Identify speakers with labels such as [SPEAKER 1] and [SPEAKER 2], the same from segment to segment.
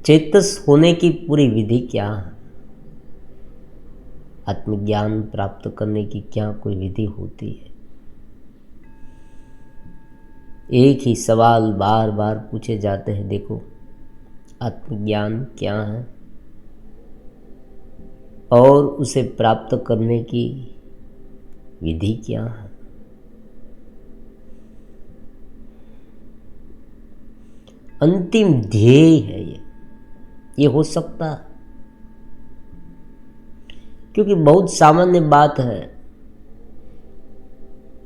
[SPEAKER 1] चेतस होने की पूरी विधि क्या है? आत्मज्ञान प्राप्त करने की क्या कोई विधि होती है? एक ही सवाल बार बार पूछे जाते हैं। देखो, आत्मज्ञान क्या है और उसे प्राप्त करने की विधि क्या है? अंतिम ध्येय है ये हो सकता है, क्योंकि बहुत सामान्य बात है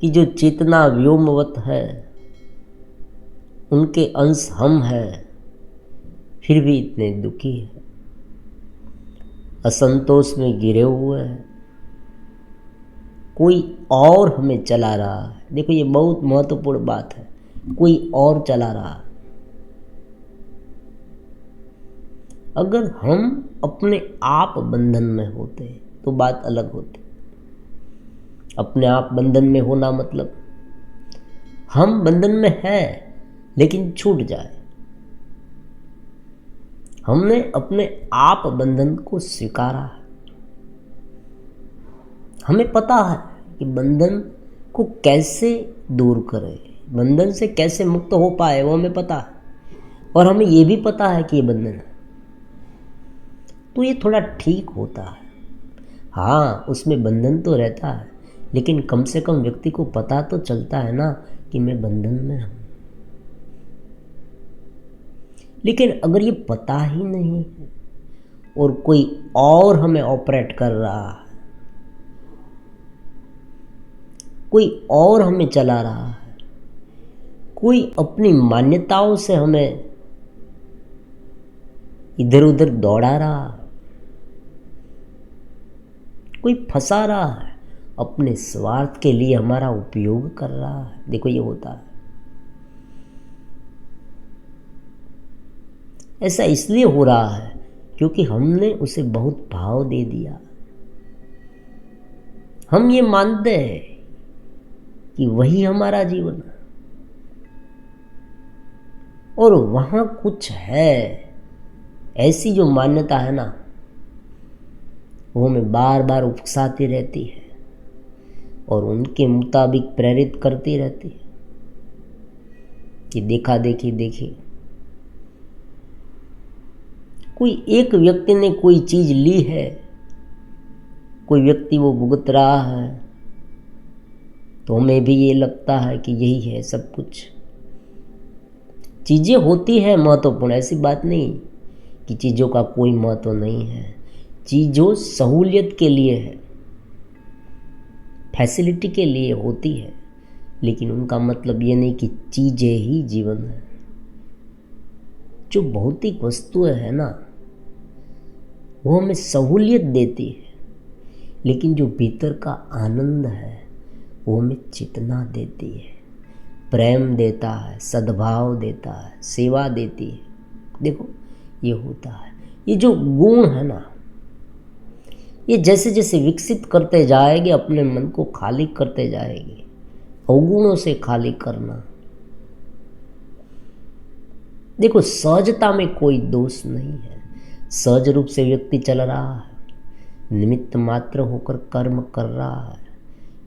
[SPEAKER 1] कि जो चेतना व्योमवत है, उनके अंश हम हैं, फिर भी इतने दुखी है, असंतोष में गिरे हुए हैं। कोई और हमें चला रहा है। देखो, ये बहुत महत्वपूर्ण बात है। कोई और चला रहा है। अगर हम अपने आप बंधन में होते तो बात अलग होती। अपने आप बंधन में होना मतलब हम बंधन में हैं लेकिन छूट जाए। हमने अपने आप बंधन को स्वीकारा है। हमें पता है कि बंधन को कैसे दूर करें, बंधन से कैसे मुक्त हो पाए, वो हमें पता है। और हमें ये भी पता है कि ये बंधन है, तो ये थोड़ा ठीक होता है। हाँ, उसमें बंधन तो रहता है, लेकिन कम से कम व्यक्ति को पता तो चलता है ना कि मैं बंधन में हूं। लेकिन अगर ये पता ही नहीं है और कोई और हमें ऑपरेट कर रहा है, कोई और हमें चला रहा है, कोई अपनी मान्यताओं से हमें इधर उधर दौड़ा रहा है, कोई फंसा रहा है, अपने स्वार्थ के लिए हमारा उपयोग कर रहा है। देखो, ये होता है। ऐसा इसलिए हो रहा है क्योंकि हमने उसे बहुत भाव दे दिया। हम ये मानते हैं कि वही हमारा जीवन है, और वहां कुछ है। ऐसी जो मान्यता है ना, वो हमें बार बार उकसाती रहती है और उनके मुताबिक प्रेरित करती रहती है कि देखा देखी देखी। कोई एक व्यक्ति ने कोई चीज ली है, कोई व्यक्ति वो भुगत रहा है, तो हमें भी ये लगता है कि यही है सब कुछ। चीजें होती है महत्वपूर्ण, ऐसी बात नहीं कि चीजों का कोई महत्व नहीं है। चीजों सहूलियत के लिए है, फैसिलिटी के लिए होती है, लेकिन उनका मतलब ये नहीं कि चीजें ही जीवन है। जो भौतिक वस्तुएं है ना, वो हमें सहूलियत देती है, लेकिन जो भीतर का आनंद है वो हमें चेतना देती है, प्रेम देता है, सद्भाव देता है, सेवा देती है। देखो, ये होता है। ये जो गुण है ना, ये जैसे जैसे विकसित करते जाएंगे, अपने मन को खाली करते जाएंगे। अवगुणों से खाली करना। देखो, सहजता में कोई दोष नहीं है। सहज रूप से व्यक्ति चल रहा है, निमित्त मात्र होकर कर्म कर रहा है,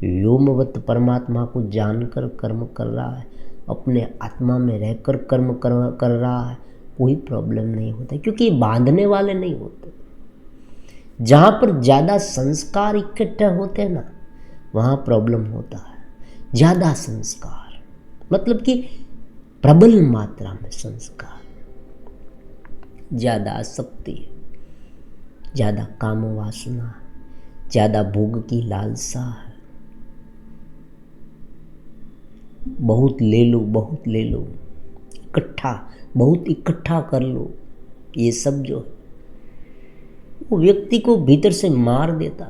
[SPEAKER 1] व्योमवत परमात्मा को जानकर कर्म कर रहा है, अपने आत्मा में रहकर कर्म कर रहा है। कोई प्रॉब्लम नहीं होता, क्योंकि ये बांधने वाले नहीं होते। जहाँ पर ज़्यादा संस्कार इकट्ठे होते हैं ना, वहाँ प्रॉब्लम होता है। ज़्यादा संस्कार मतलब कि प्रबल मात्रा में संस्कार, ज़्यादा आसक्ति, ज़्यादा काम वासना, ज़्यादा भोग की लालसा है। बहुत ले लो, बहुत ले लो, इकट्ठा, बहुत इकट्ठा कर लो। ये सब जो है वो व्यक्ति को भीतर से मार देता।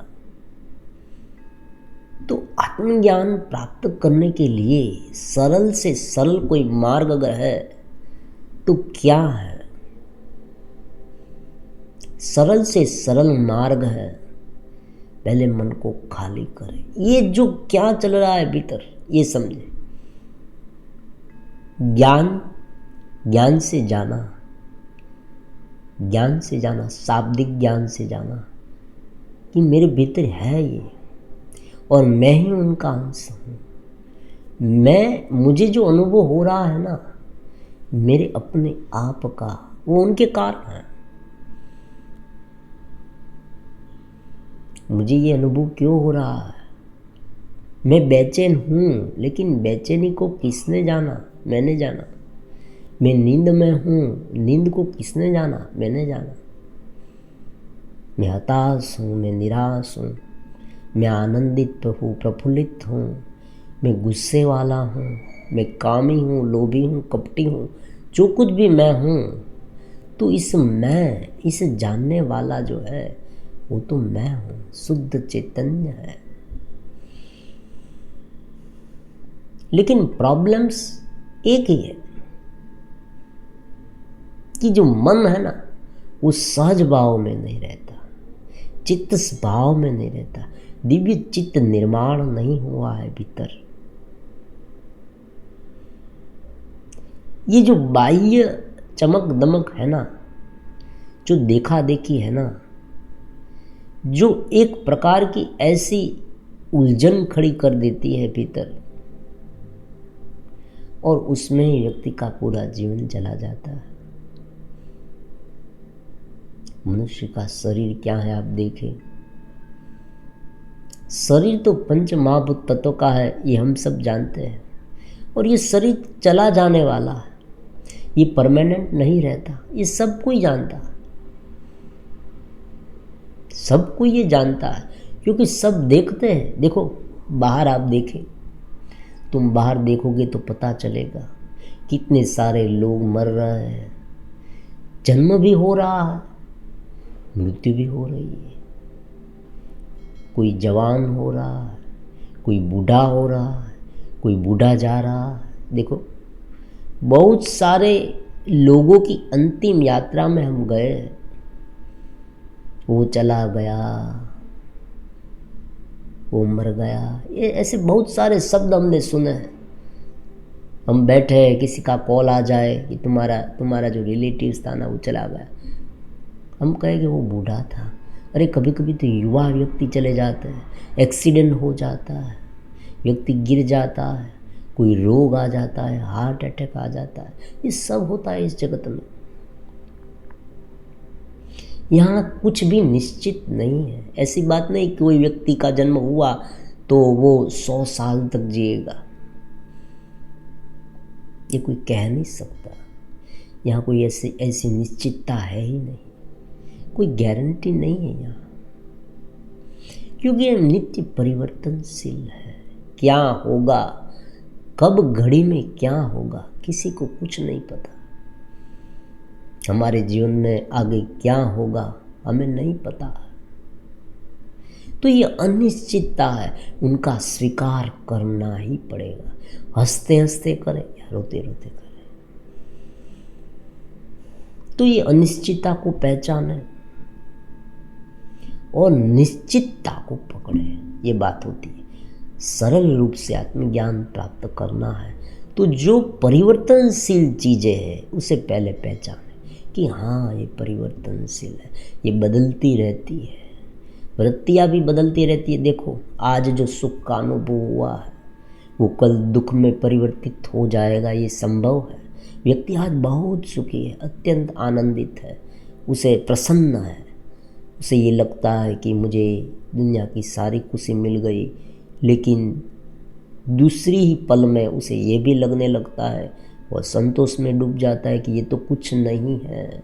[SPEAKER 1] तो आत्मज्ञान प्राप्त करने के लिए सरल से सरल कोई मार्ग अगर है तो क्या है? सरल से सरल मार्ग है, पहले मन को खाली करें। ये जो क्या चल रहा है भीतर, ये समझे। ज्ञान, ज्ञान से जाना, ज्ञान से जाना, शाब्दिक ज्ञान से जाना कि मेरे भीतर है ये और मैं ही उनका अंश हूँ। मुझे जो अनुभव हो रहा है ना, मेरे अपने आप का, वो उनके कारण है। मुझे ये अनुभव क्यों हो रहा है? मैं बेचैन हूँ, लेकिन बेचैनी को किसने जाना? मैंने जाना। मैं नींद में हूँ, नींद को किसने जाना? मैंने जाना। मैं हताश हूँ, मैं निराश हूँ, मैं आनंदित हूँ, प्रफुल्लित हूँ, मैं गुस्से वाला हूँ, मैं कामी हूँ, लोभी हूँ, कपटी हूँ, जो कुछ भी मैं हूँ, तो इस जानने वाला जो है वो तो मैं हूँ, शुद्ध चैतन्य है। लेकिन प्रॉब्लम्स एक ही है कि जो मन है ना, वो सहज भाव में नहीं रहता, चित्त भाव में नहीं रहता, दिव्य चित्त निर्माण नहीं हुआ है भीतर। ये जो बाह्य चमक दमक है ना, जो देखा देखी है ना, जो एक प्रकार की ऐसी उलझन खड़ी कर देती है भीतर, और उसमें ही व्यक्ति का पूरा जीवन चला जाता है। मनुष्य का शरीर क्या है आप देखें। शरीर तो पंच महाभूत तत्वों का है, ये हम सब जानते हैं, और ये शरीर चला जाने वाला है, ये परमानेंट नहीं रहता, ये सब कोई जानता है, सब कोई ये जानता है, क्योंकि सब देखते हैं। देखो बाहर आप देखें, तुम बाहर देखोगे तो पता चलेगा कितने सारे लोग मर रहे हैं, जन्म भी हो रहा है, मृत्यु भी हो रही है, कोई जवान हो रहा है, कोई बूढ़ा हो रहा है, कोई बूढ़ा जा रहा है। देखो बहुत सारे लोगों की अंतिम यात्रा में हम गए, वो चला गया, वो मर गया, ये ऐसे बहुत सारे शब्द हमने सुने हैं। हम बैठे हैं, किसी का कॉल आ जाए कि तुम्हारा जो रिलेटिव्स था ना वो चला गया, हम कहेंगे वो बूढ़ा था। अरे कभी कभी तो युवा व्यक्ति चले जाते हैं, एक्सीडेंट हो जाता है, व्यक्ति गिर जाता है, कोई रोग आ जाता है, हार्ट अटैक आ जाता है, ये सब होता है इस जगत में। यहाँ कुछ भी निश्चित नहीं है। ऐसी बात नहीं कि कोई व्यक्ति का जन्म हुआ तो वो 100 साल तक जिएगा, ये कोई कह नहीं सकता। यहाँ कोई ऐसी निश्चितता है ही नहीं, कोई गारंटी नहीं है यहाँ, क्योंकि ये नित्य परिवर्तनशील है। क्या होगा, कब घड़ी में क्या होगा, किसी को कुछ नहीं पता। हमारे जीवन में आगे क्या होगा हमें नहीं पता। तो ये अनिश्चितता है, उनका स्वीकार करना ही पड़ेगा, हंसते हंसते करें या रोते रोते करें। तो ये अनिश्चितता को पहचाने और निश्चितता को पकड़े, ये बात होती है। सरल रूप से आत्मज्ञान प्राप्त करना है तो जो परिवर्तनशील चीज़ें हैं उसे पहले पहचाने कि हाँ ये परिवर्तनशील है, ये बदलती रहती है, वृत्तियाँ भी बदलती रहती है। देखो आज जो सुख का अनुभव हुआ है वो कल दुख में परिवर्तित हो जाएगा, ये संभव है। व्यक्ति आज बहुत सुखी है, अत्यंत आनंदित है, उसे प्रसन्न है, उसे ये लगता है कि मुझे दुनिया की सारी खुशी मिल गई, लेकिन दूसरी ही पल में उसे ये भी लगने लगता है, वह संतोष में डूब जाता है कि ये तो कुछ नहीं है।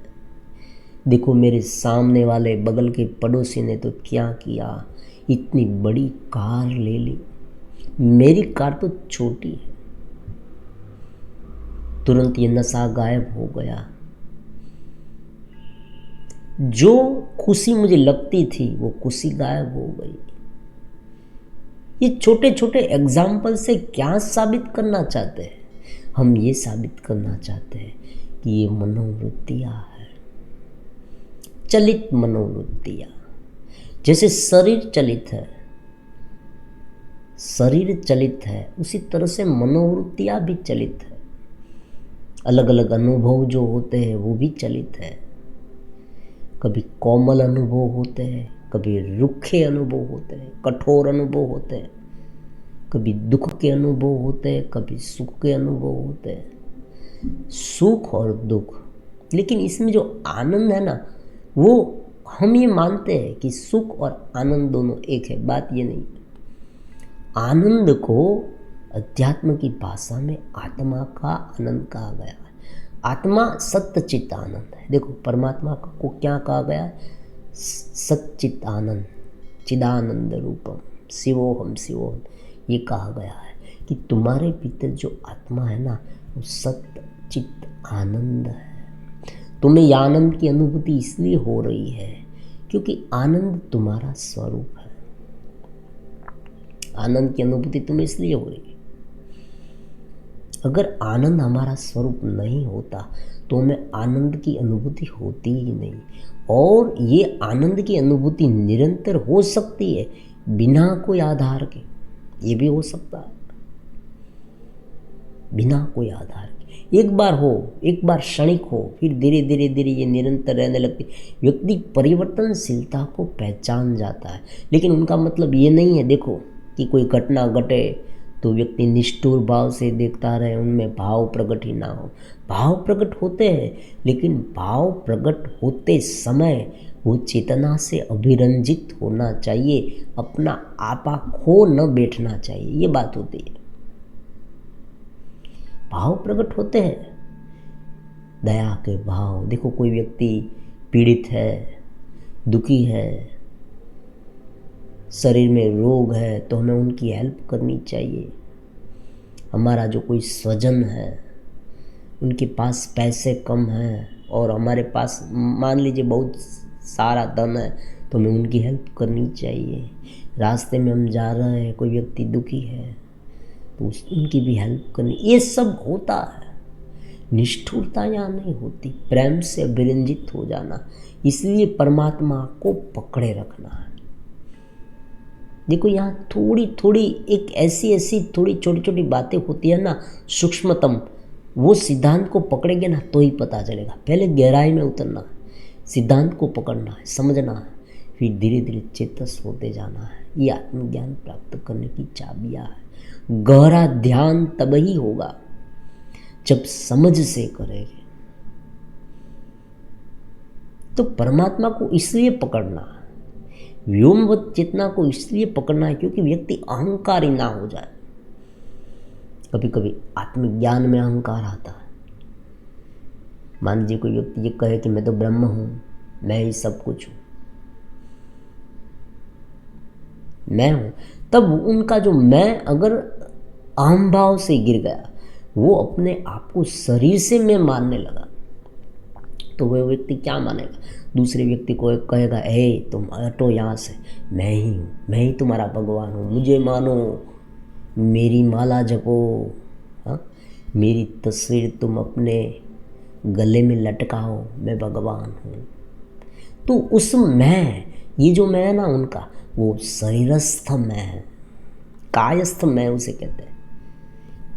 [SPEAKER 1] देखो मेरे सामने वाले बगल के पड़ोसी ने तो क्या किया, इतनी बड़ी कार ले ली, मेरी कार तो छोटी है। तुरंत ये नशा गायब हो गया, जो खुशी मुझे लगती थी वो खुशी गायब हो गई। ये छोटे छोटे एग्जाम्पल से क्या साबित करना चाहते हैं? हम ये साबित करना चाहते हैं कि ये मनोवृत्तियाँ है, चलित मनोवृत्तियाँ। जैसे शरीर चलित है, शरीर चलित है, उसी तरह से मनोवृत्तियाँ भी चलित है। अलग अलग अनुभव जो होते हैं वो भी चलित है। कभी कोमल अनुभव होते हैं, कभी रुखे अनुभव होते हैं, कठोर अनुभव होते हैं, कभी दुख के अनुभव होते हैं, कभी सुख के अनुभव होते हैं। सुख और दुख, लेकिन इसमें जो आनंद है ना, वो हम ये मानते हैं कि सुख और आनंद दोनों एक है। बात ये नहीं। आनंद को अध्यात्म की भाषा में आत्मा का आनंद कहा गया है। आत्मा सच्चित आनंद है। देखो, परमात्मा को क्या कहा गया है? सच्चित आनंद, चिदानंद रूपम, शिवोहम शिवोहम, ये कहा गया है कि तुम्हारे भीतर जो आत्मा है ना, वो सच्चित आनंद है। तुम्हें ये आनंद की अनुभूति इसलिए हो रही है क्योंकि आनंद तुम्हारा स्वरूप है। आनंद की अनुभूति तुम्हें इसलिए हो रही है। अगर आनंद हमारा स्वरूप नहीं होता तो हमें आनंद की अनुभूति होती ही नहीं। और ये आनंद की अनुभूति निरंतर हो सकती है बिना कोई आधार के। ये भी हो सकता है बिना कोई आधार के। एक बार हो, एक बार क्षणिक हो, फिर धीरे धीरे धीरे ये निरंतर रहने लगती। व्यक्ति परिवर्तनशीलता को पहचान जाता है, लेकिन उनका मतलब ये नहीं है देखो कि कोई घटना घटे तो व्यक्ति निष्ठुर भाव से देखता रहे, उनमें भाव प्रकट ही ना हो। भाव प्रकट होते हैं, लेकिन भाव प्रकट होते समय वो चेतना से अभिरंजित होना चाहिए, अपना आपा खो न बैठना चाहिए। ये बात होती है। भाव प्रकट होते हैं, दया के भाव। देखो, कोई व्यक्ति पीड़ित है, दुखी है, शरीर में रोग है, तो हमें उनकी हेल्प करनी चाहिए। हमारा जो कोई स्वजन है, उनके पास पैसे कम हैं और हमारे पास मान लीजिए बहुत सारा धन है, तो हमें उनकी हेल्प करनी चाहिए। रास्ते में हम जा रहे हैं, कोई व्यक्ति दुखी है तो उनकी भी हेल्प करनी। ये सब होता है। निष्ठुरता यहाँ नहीं होती, प्रेम से अभिरंजित हो जाना। इसलिए परमात्मा को पकड़े रखना है। देखो, यहाँ थोड़ी थोड़ी एक ऐसी थोड़ी छोटी छोटी बातें होती है ना, सूक्ष्मतम, वो सिद्धांत को पकड़ेंगे ना तो ही पता चलेगा। पहले गहराई में उतरना है, सिद्धांत को पकड़ना है, समझना है, फिर धीरे धीरे चेतस होते जाना है। ये आत्मज्ञान प्राप्त करने की चाबियाँ है। गहरा ध्यान तब ही होगा जब समझ से करेंगे। तो परमात्मा को इसलिए पकड़ना है, व्योमवत चेतना को इसलिए पकड़ना है क्योंकि व्यक्ति अहंकारी ना हो जाए। कभी कभी आत्मज्ञान में अहंकार आता है। मान लीजिए कोई व्यक्ति ये कहे कि मैं तो ब्रह्म हूँ, मैं ही सब कुछ हूँ, मैं हूँ, तब उनका जो मैं अगर अहम भाव से गिर गया, वो अपने आप को शरीर से मैं मानने लगा, तो वह व्यक्ति क्या मानेगा? दूसरे व्यक्ति को कहेगा, तुम हटो यहाँ से, मैं ही हूँ, मैं ही तुम्हारा भगवान हूँ, मुझे मानो, मेरी माला जपो, हाँ, मेरी तस्वीर तुम अपने गले में लटकाओ, मैं भगवान हूँ। तो उस मैं, ये जो मैं है ना उनका, वो शरीरस्थ मैं है, कायस्थ मैं उसे कहते हैं।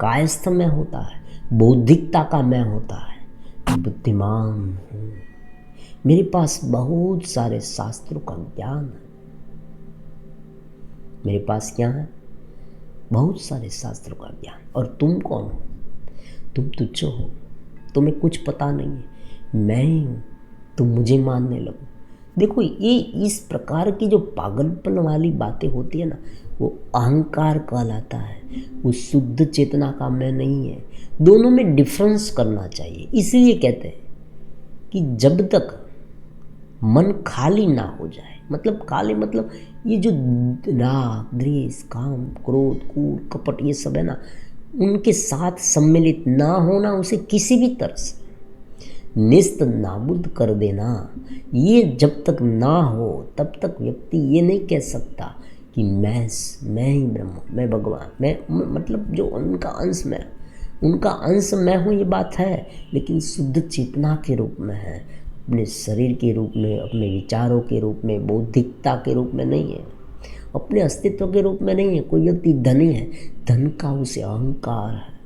[SPEAKER 1] कायस्थ मैं होता है, बौद्धिकता का मैं होता है, बुद्धिमान हूँ, मेरे पास बहुत सारे शास्त्रों का ज्ञान है। मेरे पास क्या है? बहुत सारे शास्त्रों का ज्ञान। और तुम कौन हो? तुम तुच्छ हो, तुम्हें कुछ पता नहीं है, मैं ही हूँ, तुम मुझे मानने लगो। देखो, ये इस प्रकार की जो पागलपन वाली बातें होती है ना, वो अहंकार कहलाता है, वो शुद्ध चेतना का मैं नहीं है। दोनों में डिफरेंस करना चाहिए। इसलिए कहते हैं कि जब तक मन खाली ना हो जाए, मतलब खाली मतलब ये जो राग, द्वेष, काम, क्रोध, कूड़, कपट, ये सब है ना, उनके साथ सम्मिलित ना होना, उसे किसी भी तरह से निस्त नाबूद कर देना, ये जब तक ना हो तब तक व्यक्ति ये नहीं कह सकता कि मैं ही ब्रह्म, मैं भगवान, मैं मतलब जो उनका अंश मैं, उनका अंश मैं हूँ, ये बात है, लेकिन शुद्ध चेतना के रूप में है, अपने शरीर के रूप में, अपने विचारों के रूप में, बौद्धिकता के रूप में नहीं है, अपने अस्तित्व के रूप में नहीं है। कोई व्यक्ति धनी है, धन का उसे अहंकार है,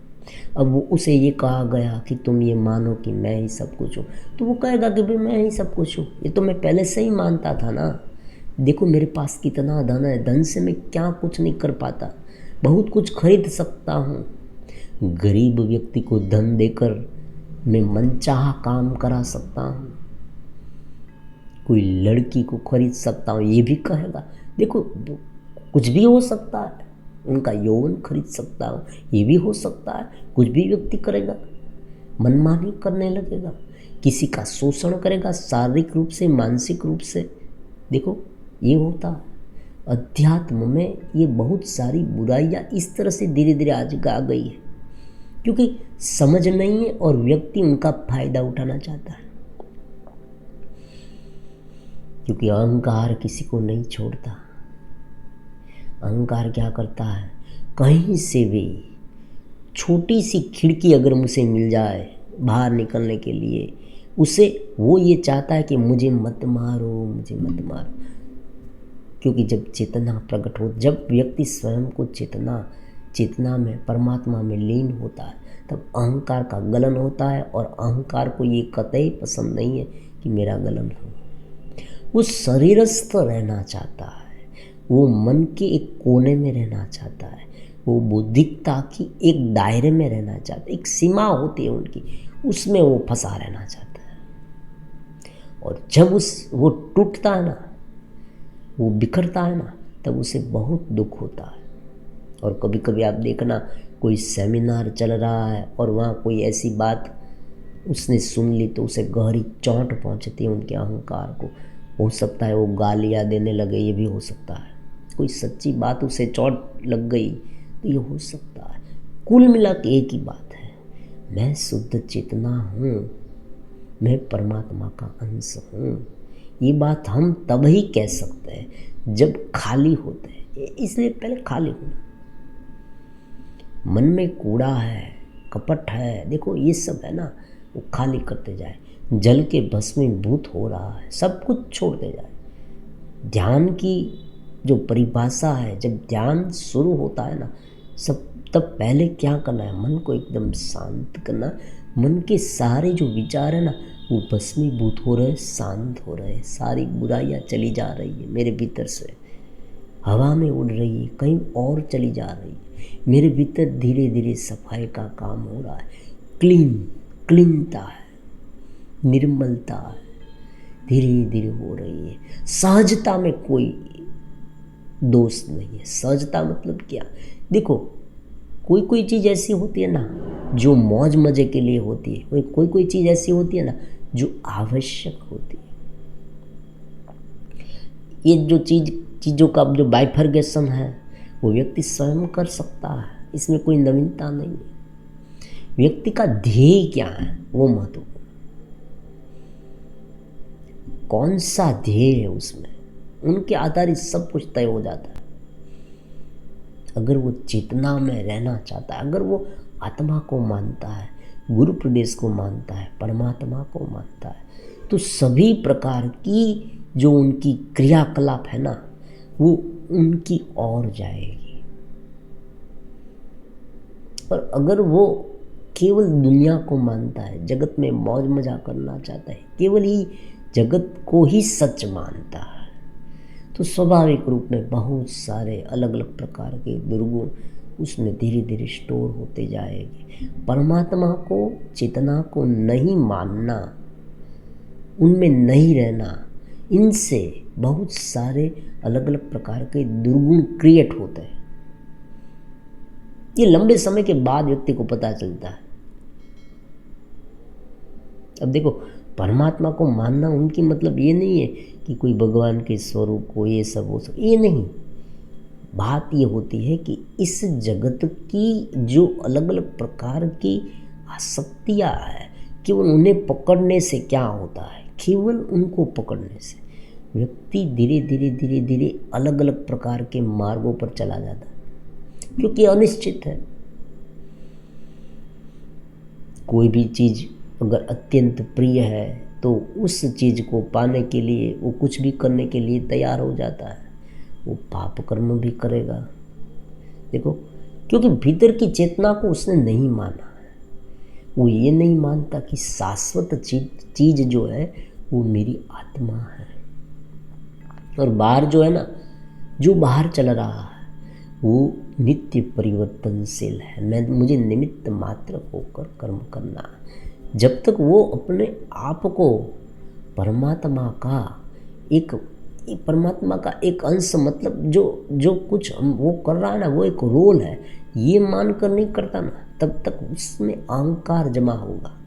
[SPEAKER 1] अब वो उसे ये कहा गया कि तुम ये मानो कि मैं ही सब कुछ हूँ, तो वो कहेगा कि भाई मैं ही सब कुछ हूँ, ये तो मैं पहले से ही मानता था ना। देखो मेरे पास कितना धन है, धन से मैं क्या कुछ नहीं कर पाता, बहुत कुछ खरीद सकता हूँ। गरीब व्यक्ति को धन देकर मैं मनचाहा काम करा सकता हूँ, कोई लड़की को खरीद सकता हूँ, ये भी कहेगा। देखो कुछ भी हो सकता है, उनका यौवन खरीद सकता हूँ, ये भी हो सकता है। कुछ भी व्यक्ति करेगा, मनमानी करने लगेगा, किसी का शोषण करेगा, शारीरिक रूप से, मानसिक रूप से। देखो ये होता है अध्यात्म में। ये बहुत सारी बुराइयाँ इस तरह से धीरे धीरे आज आ गई है, क्योंकि समझ नहीं है और व्यक्ति उनका फायदा उठाना चाहता है। क्योंकि अहंकार किसी को नहीं छोड़ता। अहंकार क्या करता है, कहीं से भी छोटी सी खिड़की अगर मुझे मिल जाए बाहर निकलने के लिए, उसे वो ये चाहता है कि मुझे मत मारो, मुझे मत मारो। क्योंकि जब चेतना प्रकट हो, जब व्यक्ति स्वयं को चेतना में, परमात्मा में लीन होता है, तब अहंकार का गलन होता है। और अहंकार को ये कतई पसंद नहीं है कि मेरा गलन हो। वो शरीरस्थ रहना चाहता है, वो मन के एक कोने में रहना चाहता है, वो बौद्धिकता की एक दायरे में रहना चाहता है। एक सीमा होती है उनकी, उसमें वो फंसा रहना चाहता है। और जब वो टूटता है ना, वो बिखरता है ना, तब उसे बहुत दुख होता है। और कभी कभी आप देखना, कोई सेमिनार चल रहा है और वहाँ कोई ऐसी बात उसने सुन ली तो उसे गहरी चोट पहुँचती है उनके अहंकार को। हो सकता है वो गालियाँ देने लगे, ये भी हो सकता है। कोई सच्ची बात उसे चोट लग गई तो ये हो सकता है। कुल मिला के एक ही बात है, मैं शुद्ध चेतना हूँ, मैं परमात्मा का अंश हूँ। ये बात हम तब ही कह सकते हैं जब खाली होते हैं। इसलिए पहले खाली होना। मन में कूड़ा है, कपट है, देखो ये सब है ना, वो खाली करते जाए। जल के भस्मीभूत हो रहा है, सब कुछ छोड़ते जाए। ध्यान की जो परिभाषा है, जब ध्यान शुरू होता है ना, सब तब पहले क्या करना है, मन को एकदम शांत करना। मन के सारे जो विचार है ना, वो भस्मीभूत हो रहे, शांत हो रहे। सारी बुराइयाँ चली जा रही है मेरे भीतर से, हवा में उड़ रही है, कहीं और चली जा रही है। मेरे भीतर धीरे धीरे सफाई का काम हो रहा है। क्लीनता है, निर्मलता है, धीरे धीरे हो रही है। सहजता में कोई दोष नहीं है। सहजता मतलब क्या, देखो कोई चीज़ ऐसी होती है ना जो मौज मजे के लिए होती है, कोई चीज़ ऐसी होती है ना जो आवश्यक होती है। ये जो चीज़ों का जो बाइफर्गेशन है, वो व्यक्ति स्वयं कर सकता है, इसमें कोई नवीनता नहीं है। व्यक्ति का ध्येय क्या है वो महत्वपूर्ण, कौन सा ध्येय है उसमें, उनके आधारित सब कुछ तय हो जाता है। अगर वो चेतना में रहना चाहता है, अगर वो आत्मा को मानता है, गुरु प्रदेश को मानता है, परमात्मा को मानता है, तो सभी प्रकार की जो उनकी क्रियाकलाप है ना, वो उनकी ओर जाएगी। और अगर वो केवल दुनिया को मानता है, जगत में मौज मजा करना चाहता है, केवल ही जगत को ही सच मानता है, तो स्वाभाविक रूप में बहुत सारे अलग अलग प्रकार के दुर्गुण उसमें धीरे धीरे स्टोर होते जाएंगे। परमात्मा को, चेतना को नहीं मानना, उनमें नहीं रहना, इनसे बहुत सारे अलग अलग प्रकार के दुर्गुण क्रिएट होते हैं। ये लंबे समय के बाद व्यक्ति को पता चलता है। अब देखो, परमात्मा को मानना उनकी मतलब ये नहीं है कि कोई भगवान के स्वरूप को ये सब हो सब, ये नहीं। बात ये होती है कि इस जगत की जो अलग अलग प्रकार की आसक्तियाँ है, केवल उन्हें पकड़ने से क्या होता है, केवल उनको पकड़ने से व्यक्ति धीरे धीरे धीरे धीरे अलग अलग प्रकार के मार्गों पर चला जाता है, क्योंकि अनिश्चित है। कोई भी चीज़ अगर अत्यंत प्रिय है तो उस चीज़ को पाने के लिए वो कुछ भी करने के लिए तैयार हो जाता है। वो पाप कर्म भी करेगा। देखो, क्योंकि भीतर की चेतना को उसने नहीं माना है। वो ये नहीं मानता कि शाश्वत चीज जो है वो मेरी आत्मा है। और बाहर जो है ना, जो बाहर चल रहा है वो नित्य परिवर्तनशील है। मुझे निमित्त मात्र होकर कर्म करना है। जब तक वो अपने आप को परमात्मा का एक अंश, मतलब जो कुछ वो कर रहा है ना, वो एक रोल है, ये मानकर नहीं करता ना, तब तक उसमें अहंकार जमा होगा।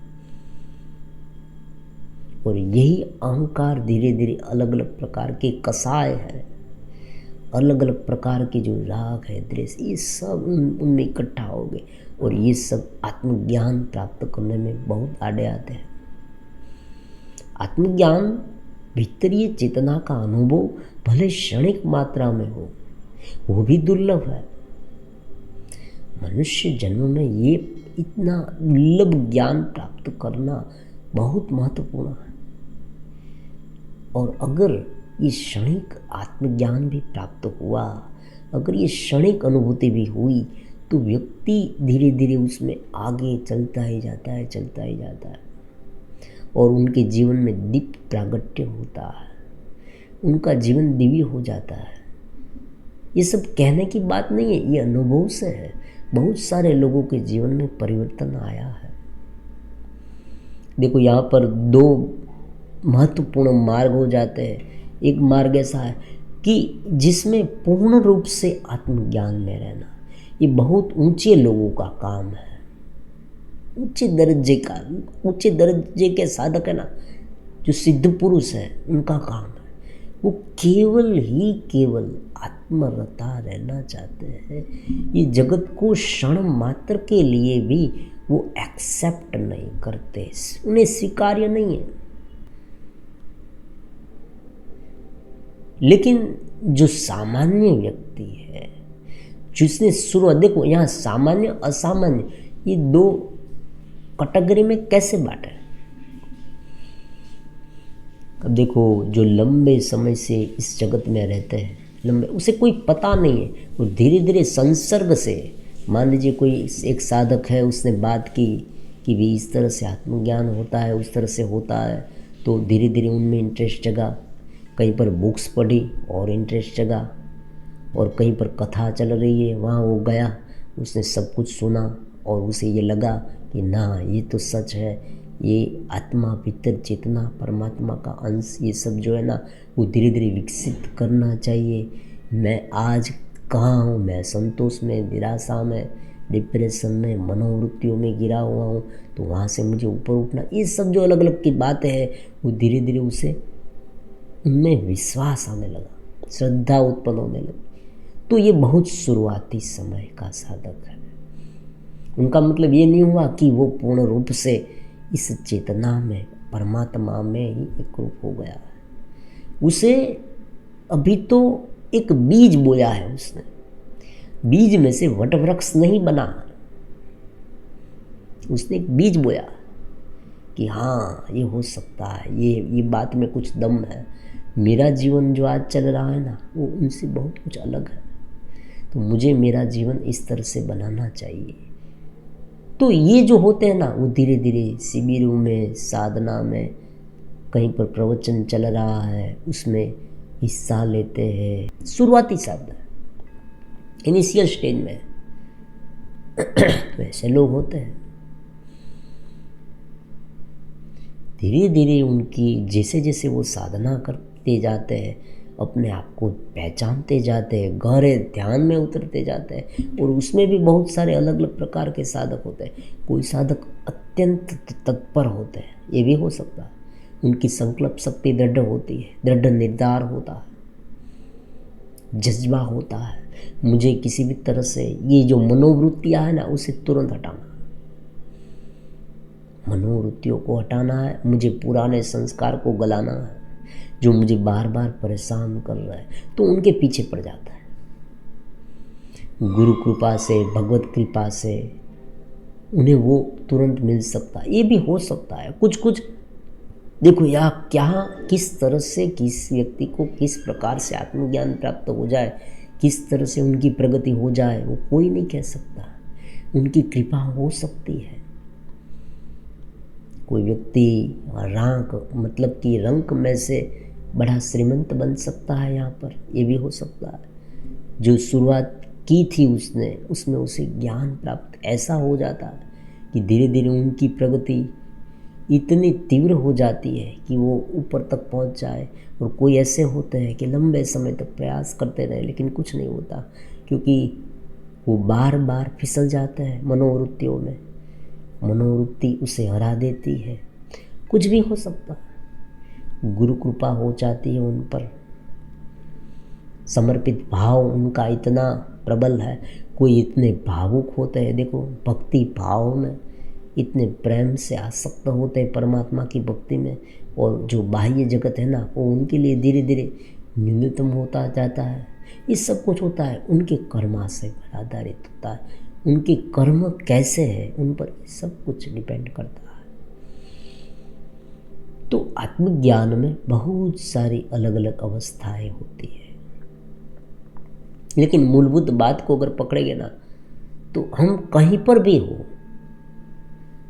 [SPEAKER 1] और यही अहंकार धीरे धीरे अलग अलग प्रकार के कसाय है, अलग अलग प्रकार के जो राग है, द्वेष, ये सब उनमें इकट्ठा हो गए। और ये सब आत्मज्ञान प्राप्त करने में बहुत आड़े आते हैं। आत्मज्ञान, भीतरीय चेतना का अनुभव भले क्षणिक मात्रा में हो, वो भी दुर्लभ है। मनुष्य जन्म में ये इतना दुर्लभ ज्ञान प्राप्त करना बहुत महत्वपूर्ण है। और अगर ये क्षणिक आत्मज्ञान भी प्राप्त हुआ, अगर ये क्षणिक अनुभूति भी हुई, तो व्यक्ति धीरे धीरे उसमें आगे चलता ही जाता है और उनके जीवन में दीप्त प्रागट्य होता है, उनका जीवन दिव्य हो जाता है। ये सब कहने की बात नहीं है, ये अनुभव से है। बहुत सारे लोगों के जीवन में परिवर्तन आया है। देखो, यहाँ पर दो महत्वपूर्ण मार्ग हो जाते हैं। एक मार्ग ऐसा है कि जिसमें पूर्ण रूप से आत्मज्ञान में रहना, ये बहुत ऊंचे लोगों का काम है। ऊंचे दर्जे के साधक है ना, जो सिद्ध पुरुष है, उनका काम है। वो केवल आत्मरता रहना चाहते हैं। ये जगत को क्षण मात्र के लिए भी वो एक्सेप्ट नहीं करते, उन्हें स्वीकार्य नहीं है। लेकिन जो सामान्य व्यक्ति है, जिसने शुरुआत, देखो यहाँ सामान्य असामान्य ये दो कैटेगरी में कैसे बांटे। अब देखो, जो लंबे समय से इस जगत में रहते हैं, उसे कोई पता नहीं है, वो धीरे धीरे संसर्ग से, मान लीजिए कोई एक साधक है, उसने बात की कि भी इस तरह से आत्मज्ञान होता है, उस तरह से होता है, तो धीरे धीरे उनमें इंटरेस्ट जगा। कहीं पर बुक्स पढ़ी और इंटरेस्ट जगा, और कहीं पर कथा चल रही है, वहाँ वो गया, उसने सब कुछ सुना और उसे ये लगा कि ना, ये तो सच है, ये आत्मा, भीतर चेतना, परमात्मा का अंश, ये सब जो है ना, वो धीरे धीरे विकसित करना चाहिए। मैं आज कहाँ हूँ, मैं संतोष में, निराशा में, डिप्रेशन में, मनोवृत्तियों में गिरा हुआ हूँ, तो वहाँ से मुझे ऊपर उठना, ये सब जो अलग अलग की बातें हैं, वो धीरे धीरे उसे उनमें विश्वास आने लगा, श्रद्धा उत्पन्न होने लगी। तो ये बहुत शुरुआती समय का साधक है। उनका मतलब ये नहीं हुआ कि वो पूर्ण रूप से इस चेतना में, परमात्मा में ही एक रूप हो गया है। उसे अभी तो एक बीज बोया है उसने, बीज में से वटवृक्ष नहीं बना। उसने एक बीज बोया कि हाँ, ये हो सकता है, ये बात में कुछ दम है। मेरा जीवन जो आज चल रहा है ना, वो उनसे बहुत कुछ अलग है, तो मुझे मेरा जीवन इस तरह से बनाना चाहिए। तो ये जो होते हैं ना, वो धीरे धीरे शिविरों में, साधना में, कहीं पर प्रवचन चल रहा है, उसमें हिस्सा लेते हैं। शुरुआती साधना, इनिशियल स्टेज में तो ऐसे लोग होते हैं। धीरे धीरे उनकी जैसे जैसे वो साधना करते जाते हैं, अपने आप को पहचानते जाते हैं, गहरे ध्यान में उतरते जाते हैं। और उसमें भी बहुत सारे अलग अलग प्रकार के साधक होते हैं। कोई साधक अत्यंत तत्पर होते हैं, ये भी हो सकता है। उनकी संकल्प शक्ति दृढ़ होती है, दृढ़ निर्धार होता है, जज्बा होता है, मुझे किसी भी तरह से ये जो मनोवृत्तियाँ है ना, उसे तुरंत हटाना, मनोवृत्तियों को हटाना है, मुझे पुराने संस्कार को गलाना है जो मुझे बार बार परेशान कर रहा है। तो उनके पीछे पड़ जाता है। गुरु कृपा से, भगवत कृपा से उन्हें वो तुरंत मिल सकता है। ये भी हो सकता है कुछ देखो, या क्या किस तरह से किस व्यक्ति को किस प्रकार से आत्मज्ञान प्राप्त हो जाए, किस तरह से उनकी प्रगति हो जाए वो कोई नहीं कह सकता। उनकी कृपा हो सकती है। कोई व्यक्ति रांक मतलब कि रंक में से बड़ा श्रीमंत बन सकता है, यहाँ पर ये भी हो सकता है। जो शुरुआत की थी उसने, उसमें उसे ज्ञान प्राप्त ऐसा हो जाता है कि धीरे धीरे उनकी प्रगति इतनी तीव्र हो जाती है कि वो ऊपर तक पहुंच जाए। और कोई ऐसे होते हैं कि लंबे समय तक प्रयास करते रहे लेकिन कुछ नहीं होता, क्योंकि वो बार बार फिसल जाते हैं मनोवृत्तियों में। मनोवृत्ति उसे हरा देती है। कुछ भी हो सकता है। गुरु कृपा हो जाती है उन पर। समर्पित भाव उनका इतना प्रबल है। कोई इतने भावुक होते हैं, देखो भक्ति भाव में इतने प्रेम से आसक्त होते हैं परमात्मा की भक्ति में, और जो बाह्य जगत है ना वो उनके लिए धीरे धीरे न्यूनतम होता जाता है। ये सब कुछ होता है उनके कर्माशय पर आधारित होता है। उनके कर्म कैसे हैं उन पर सब कुछ डिपेंड करता है। तो आत्मज्ञान में बहुत सारी अलग अलग अवस्थाएं होती है, लेकिन मूलभूत बात को अगर पकड़ेंगे ना तो हम कहीं पर भी हो,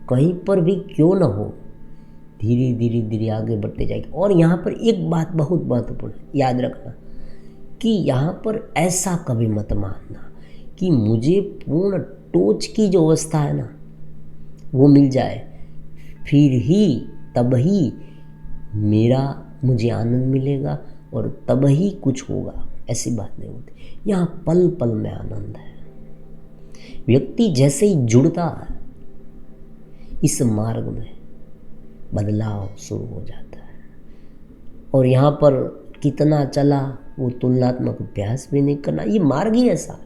[SPEAKER 1] कहीं पर भी क्यों ना हो, धीरे धीरे धीरे आगे बढ़ते जाएंगे। और यहाँ पर एक बात बहुत महत्वपूर्ण है, याद रखना कि यहाँ पर ऐसा कभी मत मानना कि मुझे पूर्ण टोच की जो अवस्था है ना वो मिल जाए, फिर ही तब ही मुझे आनंद मिलेगा और तब ही कुछ होगा। ऐसी बात नहीं होती। यहाँ पल पल में आनंद है। व्यक्ति जैसे ही जुड़ता है इस मार्ग में बदलाव शुरू हो जाता है। और यहाँ पर कितना चला वो तुलनात्मक अभ्यास भी नहीं करना। ये मार्ग ही ऐसा है,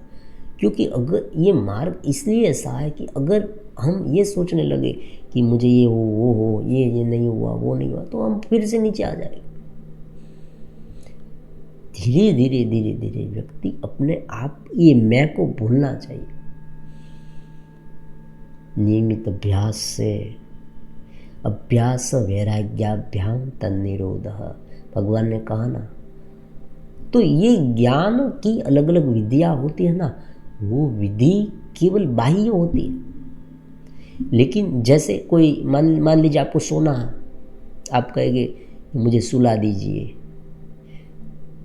[SPEAKER 1] क्योंकि अगर ये मार्ग इसलिए ऐसा है कि अगर हम ये सोचने लगे कि मुझे ये हो वो हो, ये नहीं हुआ वो नहीं हुआ, तो हम फिर से नीचे आ जाएंगे। धीरे धीरे धीरे धीरे व्यक्ति अपने आप ये मैं को भूलना चाहिए। नियमित अभ्यास से अभ्यास वैराग्याभ्याम तन्निरोधः, भगवान ने कहा ना। तो ये ज्ञान की अलग अलग विधियाँ होती है ना, वो विधि केवल बाह्य होती है। लेकिन जैसे कोई मान लीजिए आपको सोना है, आप कहेंगे मुझे सुला दीजिए,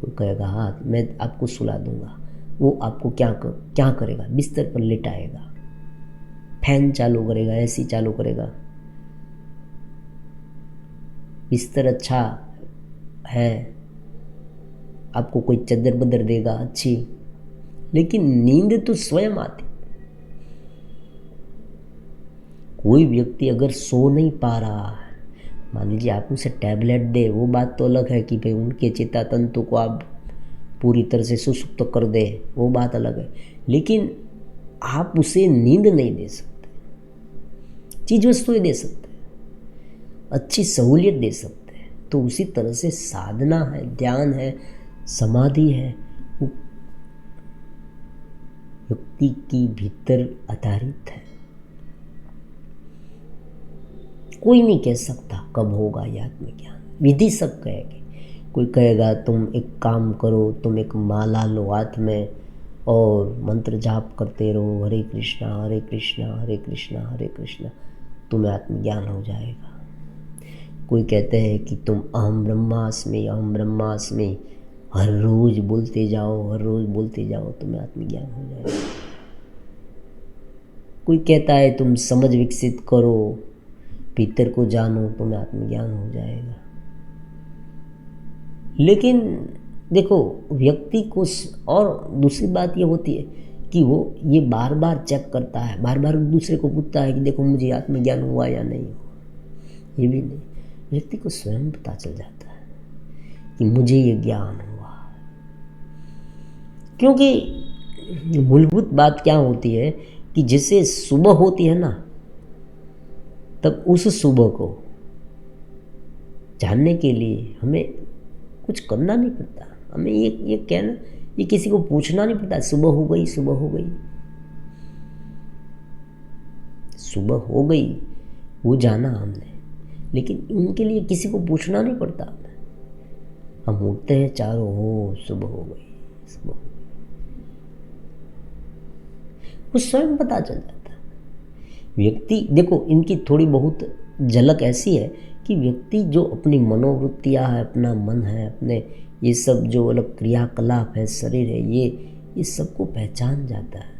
[SPEAKER 1] वो कहेगा हाँ मैं आपको सुला दूंगा। वो आपको क्या करेगा, बिस्तर पर लेटाएगा, फैन चालू करेगा, एसी चालू करेगा। बिस्तर अच्छा है, आपको कोई चद्दर बदर देगा अच्छी, लेकिन नींद तो स्वयं आती। कोई व्यक्ति अगर सो नहीं पा रहा है, मान लीजिए आप उसे टैबलेट दे, वो बात तो अलग है कि भाई उनके चेता तंतु को आप पूरी तरह से सुसुप्त कर दे, वो बात अलग है। लेकिन आप उसे नींद नहीं दे सकते। चीज वस्तुएं दे सकते हैं, अच्छी सहूलियत दे सकते हैं। तो उसी तरह से साधना है, ध्यान है, समाधि है, वो व्यक्ति की भीतर आधारित है। कोई नहीं कह सकता कब होगा ये आत्मज्ञान। विधि सब कहेगी। कोई कहेगा तुम एक काम करो, तुम एक माला लो हाथ में और मंत्र जाप करते रहो, हरे कृष्णा हरे कृष्णा हरे कृष्णा हरे कृष्णा, तुम्हें आत्मज्ञान हो जाएगा। कोई कहते हैं कि तुम अहम ब्रह्मास्मि हर रोज बोलते जाओ, तुम्हें आत्मज्ञान हो जाएगा। कोई कहता है तुम समझ विकसित करो, भीतर को जानो, तुम्हें आत्मज्ञान हो जाएगा। लेकिन देखो व्यक्ति को, और दूसरी बात ये होती है कि वो ये बार बार चेक करता है, बार बार दूसरे को पूछता है कि देखो मुझे आत्मज्ञान हुआ या नहीं हुआ। ये भी नहीं, व्यक्ति को स्वयं पता चल जाता है कि मुझे ये ज्ञान हुआ। क्योंकि मूलभूत बात क्या होती है कि जैसे सुबह होती है ना, तब उस सुबह को जानने के लिए हमें कुछ करना नहीं पड़ता। हमें ये कहना, ये किसी को पूछना नहीं पड़ता सुबह हो गई, सुबह हो गई वो जाना हमने। लेकिन इनके लिए किसी को पूछना नहीं पड़ता। हम उठते हैं चारों हो सुबह हो गई। वो स्वयं पता चल जाता है। व्यक्ति देखो, इनकी थोड़ी बहुत झलक ऐसी है कि व्यक्ति जो अपनी मनोवृत्तियाँ है, अपना मन है, अपने ये सब जो अलग क्रियाकलाप है, शरीर है, ये सबको पहचान जाता है।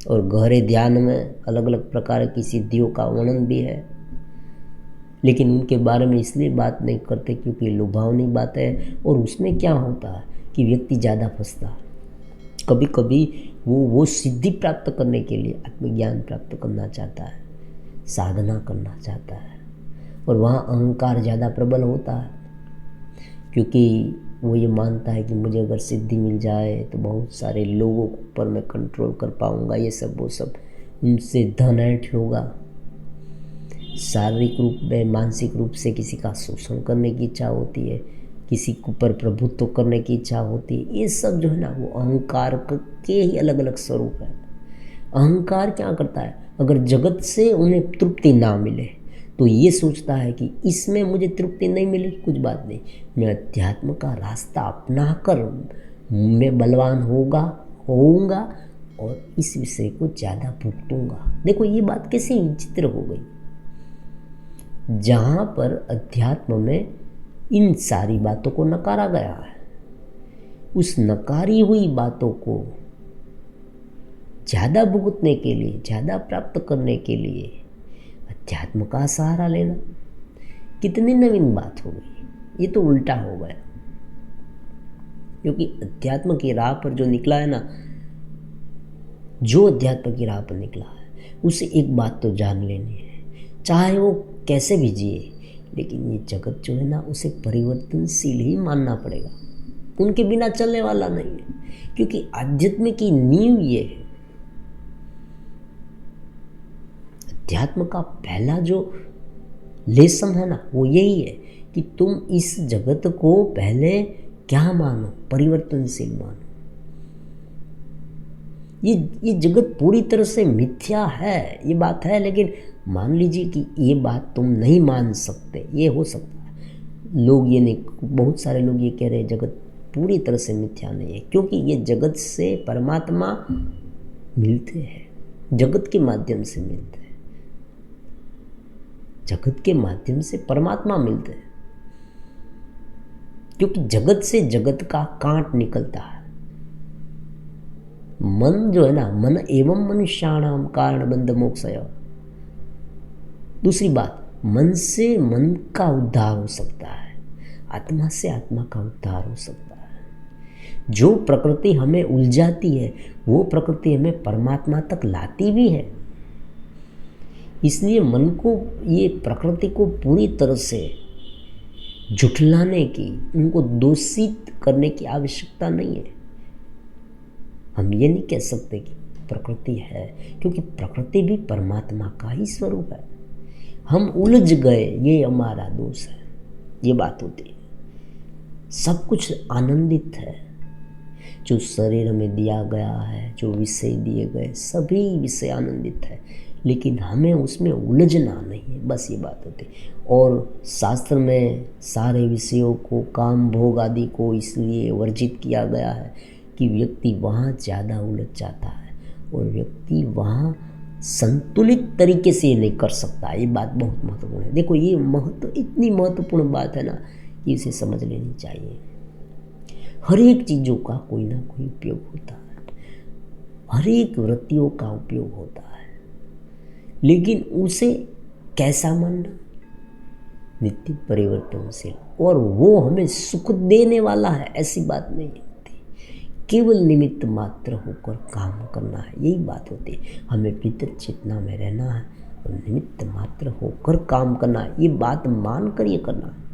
[SPEAKER 1] और गहरे ध्यान में अलग अलग प्रकार की सिद्धियों का वर्णन भी है, लेकिन उनके बारे में इसलिए बात नहीं करते क्योंकि लुभावनी बात है। और उसमें क्या होता है कि व्यक्ति ज़्यादा फंसता है। कभी कभी वो सिद्धि प्राप्त करने के लिए आत्मज्ञान प्राप्त करना चाहता है, साधना करना चाहता है, और वहाँ अहंकार ज़्यादा प्रबल होता है, क्योंकि वो ये मानता है कि मुझे अगर सिद्धि मिल जाए तो बहुत सारे लोगों के ऊपर मैं कंट्रोल कर पाऊँगा, ये सब वो सब, उनसे धन ऐंठ लूँगा। शारीरिक रूप में, मानसिक रूप से किसी का शोषण करने की इच्छा होती है, किसी के ऊपर प्रभुत्व करने की इच्छा होती है। ये सब जो है ना, वो अहंकार के ही अलग अलग स्वरूप है। अहंकार क्या करता है, अगर जगत से उन्हें तृप्ति ना मिले तो ये सोचता है कि इसमें मुझे तृप्ति नहीं मिली, कुछ बात नहीं, मैं अध्यात्म का रास्ता अपना कर मैं बलवान होऊंगा और इस विषय को ज़्यादा भुगतूंगा। देखो ये बात कैसी विचित्र हो गई। जहाँ पर अध्यात्म में इन सारी बातों को नकारा गया है, उस नकारी हुई बातों को ज़्यादा भुगतने के लिए, ज़्यादा प्राप्त करने के लिए अध्यात्म का सहारा लेना, कितनी नवीन बात हो गई। ये तो उल्टा हो गया, क्योंकि अध्यात्म की राह पर जो निकला है ना, जो अध्यात्म की राह पर निकला है, उसे एक बात तो जान लेनी है, चाहे वो कैसे भी जिए, लेकिन ये जगत जो है ना, उसे परिवर्तनशील ही मानना पड़ेगा, उनके बिना चलने वाला नहीं है। क्योंकि आध्यात्म की नींव ये है, अध्यात्म का पहला जो लेसन है ना, वो यही है कि तुम इस जगत को पहले क्या मानो, परिवर्तनशील मानो। ये जगत पूरी तरह से मिथ्या है, ये बात है, लेकिन मान लीजिए कि ये बात तुम नहीं मान सकते, ये हो सकता है। लोग ये नहीं, बहुत सारे लोग ये कह रहे हैं जगत पूरी तरह से मिथ्या नहीं है, क्योंकि ये जगत से परमात्मा मिलते हैं, जगत के माध्यम से मिलते हैं, जगत के माध्यम से परमात्मा मिलते हैं, क्योंकि जगत से जगत का कांट निकलता है। मन जो है ना, मन एवं मनुष्याणाम कारण बंध मोक्षय। दूसरी बात, मन से मन का उद्धार हो सकता है, आत्मा से आत्मा का उद्धार हो सकता है। जो प्रकृति हमें उलझाती है, वो प्रकृति हमें परमात्मा तक लाती भी है। इसलिए मन को, ये प्रकृति को पूरी तरह से झुठलाने की, उनको दूषित करने की आवश्यकता नहीं है। हम ये नहीं कह सकते कि प्रकृति है, क्योंकि प्रकृति भी परमात्मा का ही स्वरूप है। हम उलझ गए, ये हमारा दोष है, ये बात होती है। सब कुछ आनंदित है, जो शरीर में दिया गया है, जो विषय दिए गए, सभी विषय आनंदित है, लेकिन हमें उसमें उलझना नहीं है, बस ये बात होती है। और शास्त्र में सारे विषयों को, काम भोग आदि को इसलिए वर्जित किया गया है कि व्यक्ति वहाँ ज़्यादा उलझ जाता है और व्यक्ति वहाँ संतुलित तरीके से नहीं कर सकता। ये बात बहुत महत्वपूर्ण है। देखो ये इतनी महत्वपूर्ण बात है ना कि इसे समझ लेनी चाहिए। हर एक चीज़ों का कोई ना कोई उपयोग होता है, हर एक वृत्तियों का उपयोग होता है, लेकिन उसे कैसा मानना, नित्य परिवर्तनशील, और वो हमें सुख देने वाला है, ऐसी बात नहीं होती। केवल निमित्त मात्र होकर काम करना है, यही बात होती है। हमें पितृ चेतना में रहना है और निमित्त मात्र होकर काम करना है, ये बात मान कर ये करना है।